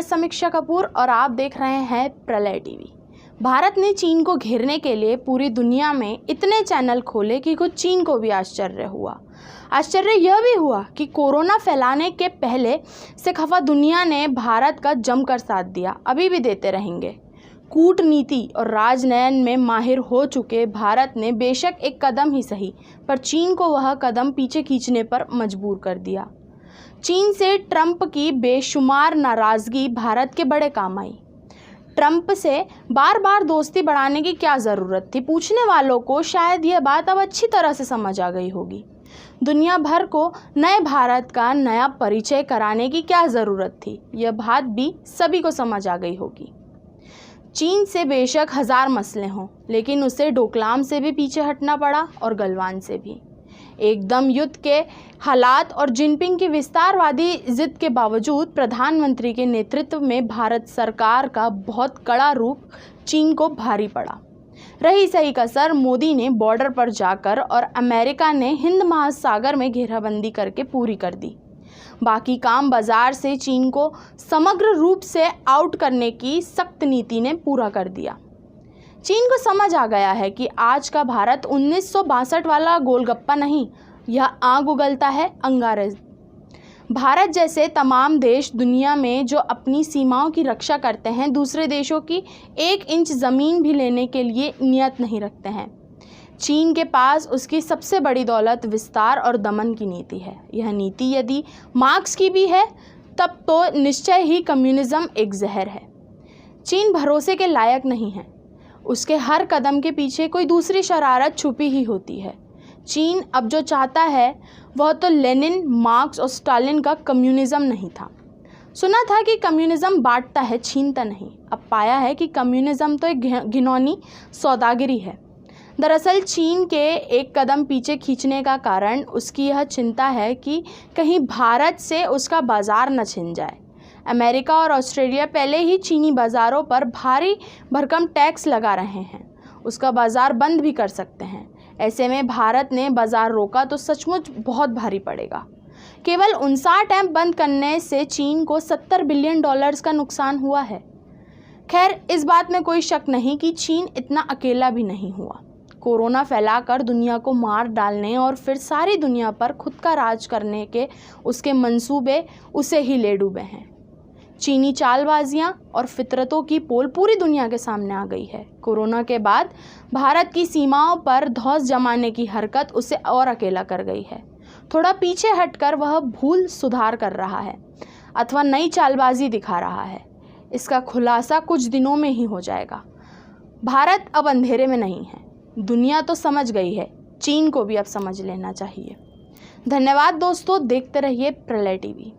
समीक्षा कपूर और आप देख रहे हैं प्रलय टीवी। भारत ने चीन को घेरने के लिए पूरी दुनिया में इतने चैनल खोले कि खुद चीन को भी आश्चर्य हुआ। आश्चर्य यह भी हुआ कि कोरोना फैलाने के पहले से खफा दुनिया ने भारत का जमकर साथ दिया, अभी भी देते रहेंगे। कूटनीति और राजनयन में माहिर हो चुके भारत ने बेशक एक कदम ही सही, पर चीन को वह कदम पीछे खींचने पर मजबूर कर दिया। चीन से ट्रंप की बेशुमार नाराज़गी भारत के बड़े काम आई। ट्रंप से बार बार दोस्ती बढ़ाने की क्या ज़रूरत थी? पूछने वालों को शायद यह बात अब अच्छी तरह से समझ आ गई होगी। दुनिया भर को नए भारत का नया परिचय कराने की क्या ज़रूरत थी? यह बात भी सभी को समझ आ गई होगी। चीन से बेशक हज़ार मसले हों, लेकिन उसे डोकलाम से भी पीछे हटना पड़ा और गलवान से भी। एकदम युद्ध के हालात और जिनपिंग की विस्तारवादी जिद के बावजूद प्रधानमंत्री के नेतृत्व में भारत सरकार का बहुत कड़ा रूप चीन को भारी पड़ा। रही सही कसर मोदी ने बॉर्डर पर जाकर और अमेरिका ने हिंद महासागर में घेराबंदी करके पूरी कर दी। बाकी काम बाजार से चीन को समग्र रूप से आउट करने की सख्त नीति ने पूरा कर दिया। चीन को समझ आ गया है कि आज का भारत 1962 वाला गोलगप्पा नहीं, यह आग उगलता है अंगारे। भारत जैसे तमाम देश दुनिया में जो अपनी सीमाओं की रक्षा करते हैं, दूसरे देशों की 1 इंच ज़मीन भी लेने के लिए नियत नहीं रखते हैं। चीन के पास उसकी सबसे बड़ी दौलत विस्तार और दमन की नीति है। यह नीति यदि मार्क्स की भी है, तब तो निश्चय ही कम्युनिज्म एक जहर है। चीन भरोसे के लायक नहीं है। उसके हर कदम के पीछे कोई दूसरी शरारत छुपी ही होती है। चीन अब जो चाहता है वह तो लेनिन, मार्क्स और स्टालिन का कम्युनिज्म नहीं था। सुना था कि कम्युनिज्म बांटता है, छीनता नहीं। अब पाया है कि कम्युनिज्म तो एक घिनौनी सौदागरी है। दरअसल चीन के एक कदम पीछे खींचने का कारण उसकी यह चिंता है कि कहीं भारत से उसका बाजार न छिन जाए। अमेरिका और ऑस्ट्रेलिया पहले ही चीनी बाज़ारों पर भारी भरकम टैक्स लगा रहे हैं, उसका बाज़ार बंद भी कर सकते हैं। ऐसे में भारत ने बाज़ार रोका तो सचमुच बहुत भारी पड़ेगा। केवल 59 ऐप बंद करने से चीन को $70 बिलियन का नुकसान हुआ है। खैर, इस बात में कोई शक नहीं कि चीन इतना अकेला भी नहीं हुआ। कोरोना फैलाकर दुनिया को मार डालने और फिर सारी दुनिया पर खुद का राज करने के उसके मंसूबे उसे ही ले डूबे हैं। चीनी चालबाजियां और फितरतों की पोल पूरी दुनिया के सामने आ गई है। कोरोना के बाद भारत की सीमाओं पर धौंस जमाने की हरकत उसे और अकेला कर गई है। थोड़ा पीछे हटकर वह भूल सुधार कर रहा है अथवा नई चालबाजी दिखा रहा है। इसका खुलासा कुछ दिनों में ही हो जाएगा। भारत अब अंधेरे में नहीं है। दुनिया तो समझ गई है, चीन को भी अब समझ लेना चाहिए। धन्यवाद दोस्तों, देखते रहिए प्रलय टीवी।